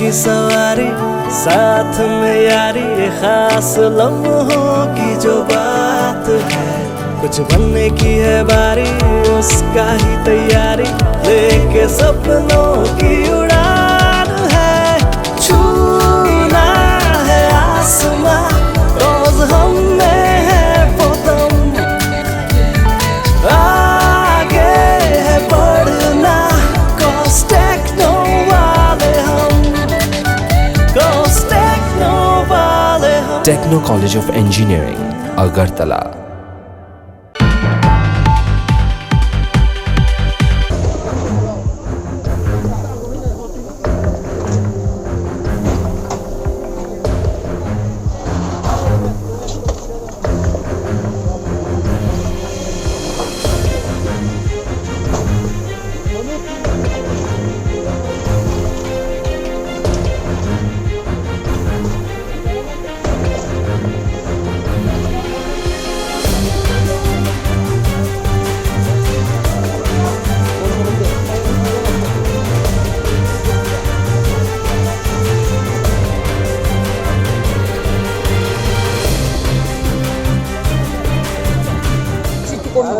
की सवारी साथ में यारी खास लम्हों की जो बात है कुछ बनने की है बारी उसका ही तैयारी लेके सपनों की उड़ान है छूना है आसमां रोज हम में है पोतम आगे है बढ़ना cause techno वाले हम cause techno वाले हम Techno College of Engineering, Agartala.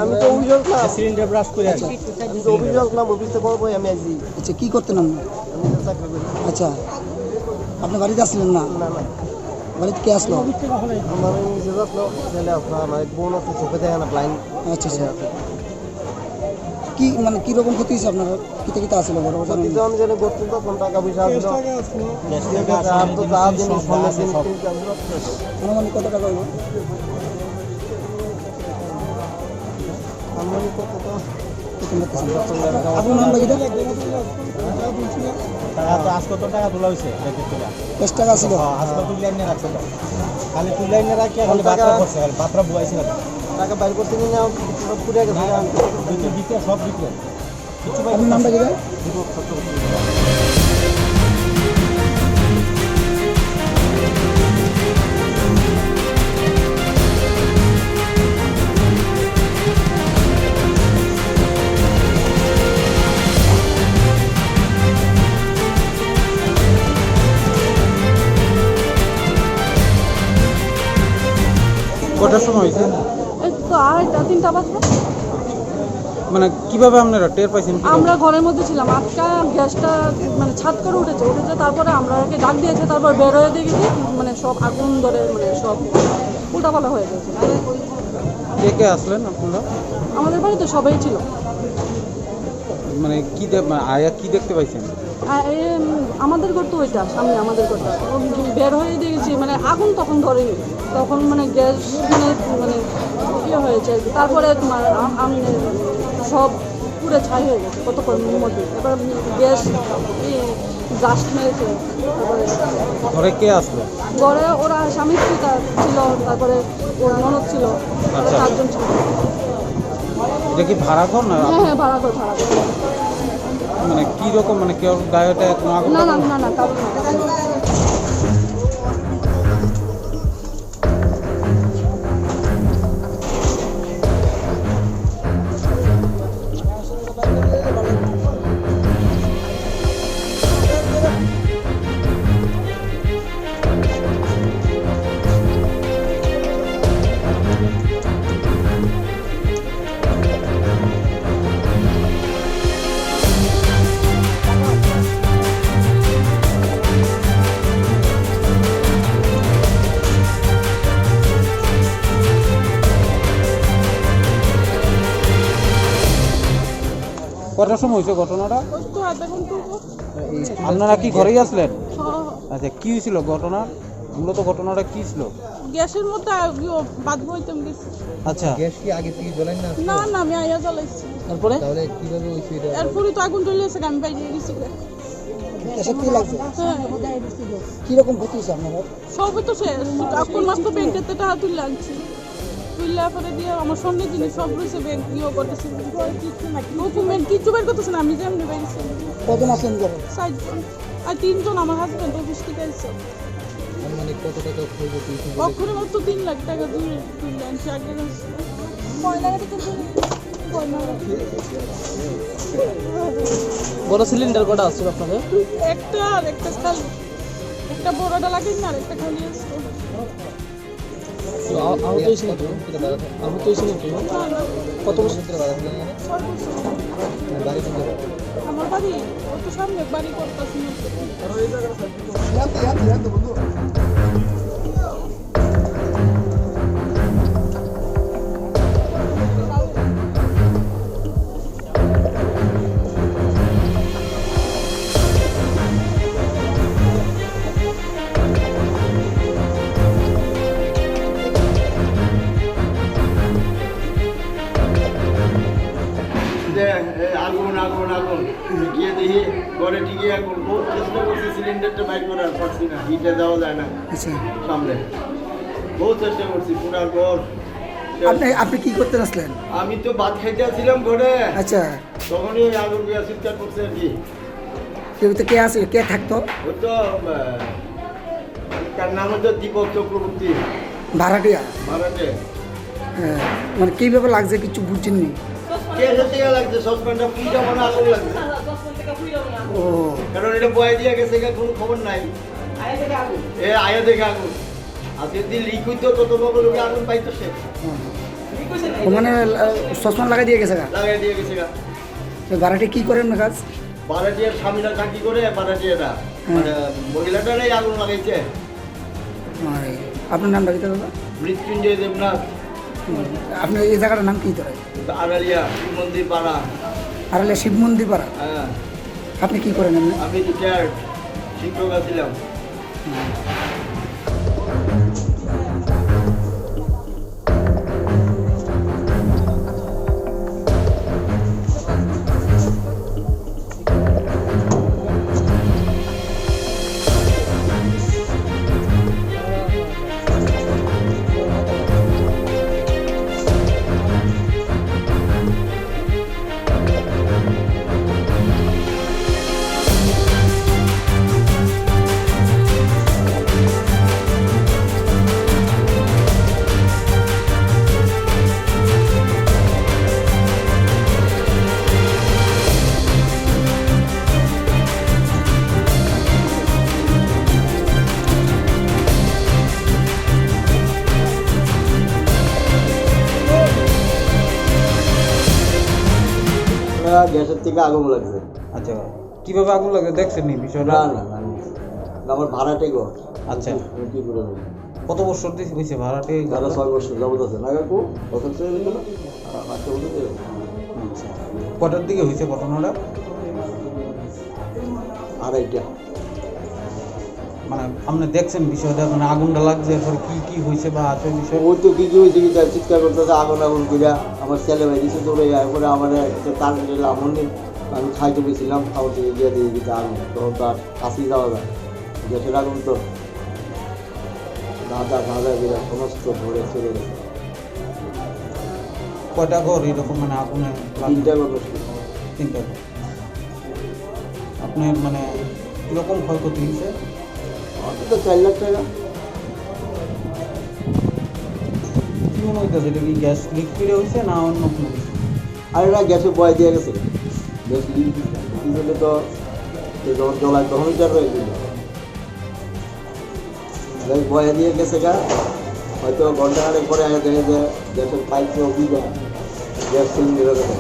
আমি তো অভিযোগ না সিলিন্ডার ব্রাশ করে আছি কিন্তু অভিযোগ না অফিসে করবো আমি আজই আচ্ছা কি করতেন আপনি আমি তো চাকরি করি আচ্ছা আপনি বাড়িতে আসলেন না না না বাড়িতে কে আসলো আমার নিজে আসলো ছেলে আপনার আমার এক বোন আছে চোখে দেখে না ব্লাইন্ড আচ্ছা আচ্ছা কি মানে কীরকম ক্ষতি হয়েছে আপনার কিতে কিতে আসলো বড় বড় আমি যেন করতেন তখন টাকা পয়সা আসলো আর তো যা জিনিস আনুমানিক কত টাকা হইব আনুমানিক কত তো আপনার নাম বাকি টাকা তো আজকে তো টাকা তোলা হয়েছে 10 টাকা ছিল আজকে তুলে এনে রাখছে খালি তুলে এনে রাখি খালি বাতরা করছে খালি বাতরা বুয়াইছে না টাকা বাইর করতে নিয়ে না পুড়ে গেছে দিতে সব দিতে কিছু আপনার নাম বাকি কটার সময় হয়েছে তো আড়াইটা 3টা বাজলো মানে কিভাবে আপনারা টের পাইছেন আমরা ঘরের মধ্যে ছিলাম আটকা গ্যাসটা মানে ছাদ করে উঠেছে তারপরে আমরা ওকে ডাক দিয়েছে তারপর বের হয়ে দেখেছি মানে সব আগুন ধরে মানে সব উল্টাপাল্টা হয়ে গেছে কে কে আসলেন আপনারা আমাদের বাড়িতে সবাই ছিল মানে কি আয়া কি দেখতে পাইছেন আমাদের ঘর তো ওইটা সামনে আমাদের ঘরটা বের হয়ে দেখেছি মানে আগুন তখন ধরেনি তখন মানে গ্যাস মানে ইয়ে হয়েছে তারপরে তোমার সব পুরো ছাই হয়ে গেছে কতক্ষণ মধ্যে এবার গ্যাস ব্লাস্ট মেরেছে তারপরে ঘরে কে আসলো ঘরে ওরা স্বামী স্ত্রী ছিল তারপরে ওর ননদ ছিল 4 জন ছিল এটা কি ভাড়া ঘর না হ্যাঁ ভাড়া ঘর মানে কি রকম মানে কেউ গায়েটা না না না না কারণ কটার সময় হয়েছে ঘটনাটা আপনারা কি ঘরেই আসলেন আচ্ছা কি হয়েছিল ঘটনা মূলত ঘটনাটা কি ছিল গ্যাসের মধ্যে বাঁধবো হইতাম গেছি আচ্ছা গ্যাস কি আগে থেকে জ্বলাই না না না আমি আয়া জ্বালাইছি তারপরে তাহলে কিভাবে হইছে এটা এরপরে তো আগুন জ্বলেছে আমি বাইরে গেছি গ্যাসের কি লাগছে কিরকম ক্ষতি হয়েছে আপনার সবই তো শেষ এখন মাত্র ব্যাংকের টাকা তুলে আনছি তুললে পরে দিয়ে আমার সঙ্গে জিনিস সব রয়েছে ব্যাংক ইয়ে করতেছে ডকুমেন্ট কিছু বের করতেছে না আমি যেমনি বেরিয়েছি কজন আসলেন ঘরে 7 জন আর 3 জন আমার হাজবেন্ড অফিস থেকে এসেছে মানে কত টাকা খরচ হইছে অক্ষরে মাত্র 3 লাখ টাকা তুলে আনছি আগে কয় টাকা থেকে বড় সিলিন্ডার কটা আসছিল আপনাদের? একটা আর একটা খালি, একটা বড়টা লাগে না আর একটা খালি আছে। আহত হয়েছে নাকি? আহত হয়েছে নাকি? কত বছর ধরে বাধা ছিলেন? বাড়ি কোথায়? আমার বাড়ি ওই তো সামনে বাড়ি করতেছি। আগুন আগুন আগুন গিয়ে দেখি ঘরে ঠিকই আগুন, বহুত চেষ্টা করছি সিলিন্ডারটা বাইর করার, পারছি না, হিটে দেওয়া যায় না আচ্ছা, সামনে, বহুত চেষ্টা করছি পুরা ঘর। আপনি কি করতে আসলেন? আমি তো ভাত খাইতে আসছিলাম ঘরে, আচ্ছা, তখনই ওই আগুন দিয়ে চিৎকার করছে আর কি। কেউ তো কে আছে, কে থাকতো? ওই তো তার নাম হচ্ছে দীপক চক্রবর্তী, ভাড়াটিয়া। ভাড়াটে। হ্যাঁ, মানে কীভাবে লাগছে কিছু বুঝছেননি? কেসের থেকে লাগছে, সসপ্যানটা পুইটা মনে আসল লাগছে, ও কারণ এটা বয়ে দিয়ে গেছে, কোনো খবর নাই। আয়া দেখে আগুন আজকে যদি লিক হইতো তত বড় লোকে আগুন পাইতো, সে ও মানে সসমান লাগাই দিয়ে গেছে গা? লাগাই দিয়ে গেছে গা। ভাড়াটি কি করেন না কাজ? বারাটিয়ার স্বামীরা চাকরি করে, বারাটিয়ারা মানে মহিলাটারাই আগুন লাগাইছে। আপনার নামটা কি দাদা? মৃত্যুঞ্জয় দেবনাথ। আপনার এই জায়গাটার নাম কি ধরে? আরালিয়া শিব মন্দির পাড়া। আরালিয়া শিব মন্দির পাড়া। হ্যাঁ, আপনি কি করেন এমনি? আমি রিটায়ার্ড শিক্ষক আছিলাম। গ্যাসের থেকে আগুন লাগছে। আচ্ছা, কিভাবে আগুন লাগে দেখছেন নি বিষয়টা? না না না, আমার ভাড়াটে ঘর। আচ্ছা, আমি কি করে দেবো? কত বছর দিয়ে হয়েছে ভাড়াটে? যারা 6 বছর যাবত আছে না কাকু, বছর ছেড়ে দিল না, 5 বছর ধরে। আচ্ছা, কটার দিকে হয়েছে ঘটনাটা? 2:30টা। মানে আপনি দেখছেন বিষয়টা, মানে আগুনটা লাগছে, এরপর কি কি হয়েছে বা আছে বিষয়? ওই তো কি হয়েছে, কি চিৎকার করতেছে আগুন আগুন করিয়া, আমার ছেলে ভাই দিচ্ছে দৌড়ে যায়, পরে আমার একটা তার আমন আমি খাইতে পেয়েছিলাম, খাওয়া থেকে গিয়ে দিয়ে দিতে আগুন, তখন তার কাছেই যাওয়া যায়, গ্যাসের আগুন তো গাঁদা গাঁদা দিয়ে সমস্ত ভরে চলে গেছে। কয়টা ঘর এরকম মানে আগুনে? 3টা ঘর নষ্ট। 3টা ঘর। আপনার মানে কীরকম ক্ষয়ক্ষতি হয়েছে? অন্তত 4 লাখ টাকা। কী মনে হইতেছে, এটা কি গ্যাস লিক করে হয়েছে না অন্য কোনো কিছু? আর এরা গ্যাসে বয়ে দিয়ে গেছে, গ্যাস লিক দিলে তো যখন জ্বলায় তখনই চার রয়ে গেল, গ্যাস বয়ে দিয়ে গেছে গা, হয়তো ঘন্টা খানেক পরে আগে দেখে যে গ্যাসের পাইপ অভিযোগ গ্যাস সিলিন্ডারের কথা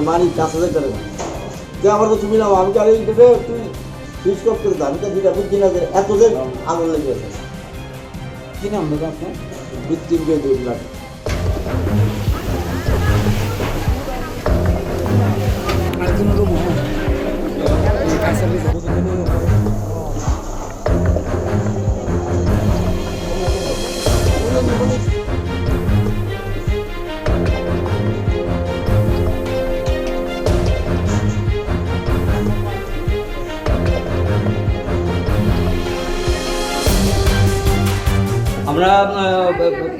মানি 5,000 টাকা যে আমার তো তুমি নাও, আমি গাড়ি দেবে তুই সুইচ অফ করে দাও, আমি তো যেটা বুঝছি না যে এত যে আগুন লেগে গেছে। কী নাম দাদা আপনার? মৃত্যুঞ্জয় দেবনাথ। আরেকজন রুম, হ্যাঁ, ফায়ার সার্ভিস। আমরা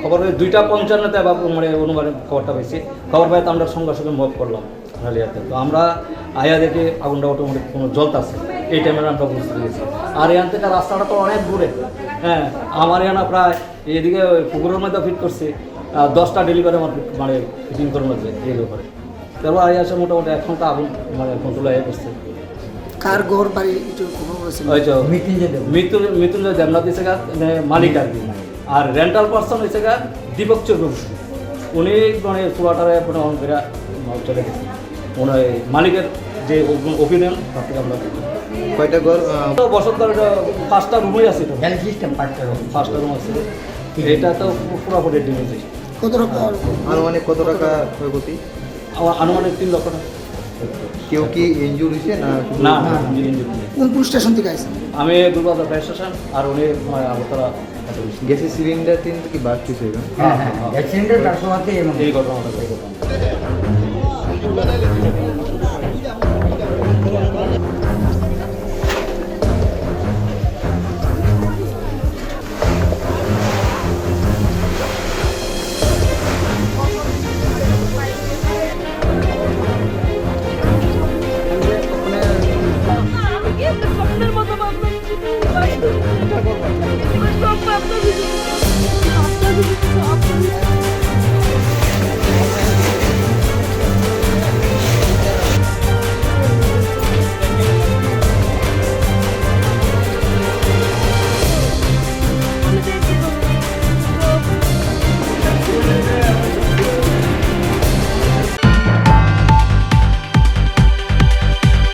খবর পাই 2:55 মানে অনুমানে খবরটা পেয়েছি। খবর পাই তো আমরা সঙ্গে সঙ্গে মুভ করলাম আরালিয়াতে। তো আমরা আয়া দেখে আগুনটা অটোমেটিক কোনো জ্বলতাছে, এই টাইমে আমরা বুঝতে পেরেছি। আর এখান থেকে রাস্তাটা তো অনেক দূরে, হ্যাঁ, আমার এখানে প্রায় এদিকে পুকুরের মধ্যে ফিট করছি, 10টা ডেলিভারি আমার মানে ফিটিং করানো যায় এই ব্যাপারে। তারপর আই আসে মোটামুটি 1 ঘন্টা আগুন মানে কন্ট্রোল হয়ে গেছে। কার ঘর বাড়ি একটু খবর বলেছেন? ওই যে মৃত্যুঞ্জয় দেবনাথ দিছে গা মালিক আর কি, আর রেন্টাল পার্সন হয়েছে গা দীপক চক্রবর্তী। উনি মানে চুলাটারে মানে অন করে চলে গেছে। উনি মালিকের যে ওপিনিয়ন তার থেকে আমরা কয়টা ঘর বসন্তকাল 5টা রুমই আছে, তো 5টা রুম আছে। এটা তো পুরোপুরি ড্যামেজ। কত টাকা? আনুমানিক কত টাকা ক্ষয়ক্ষতি? আমার আনুমানিক 3 লক্ষ টাকা। কেউ কি ইনজুর হয়েছে না? না, কোন পুলিশ স্টেশন থেকে আসছেন? আমি দুর্গাবাজার ফায়ার স্টেশন আর উনি আগরতলা। গ্যাসের সিলিন্ডার কিন্তু কি বাড়তেছে এখন? এই ঘটনাটা স্বপ্নের মতো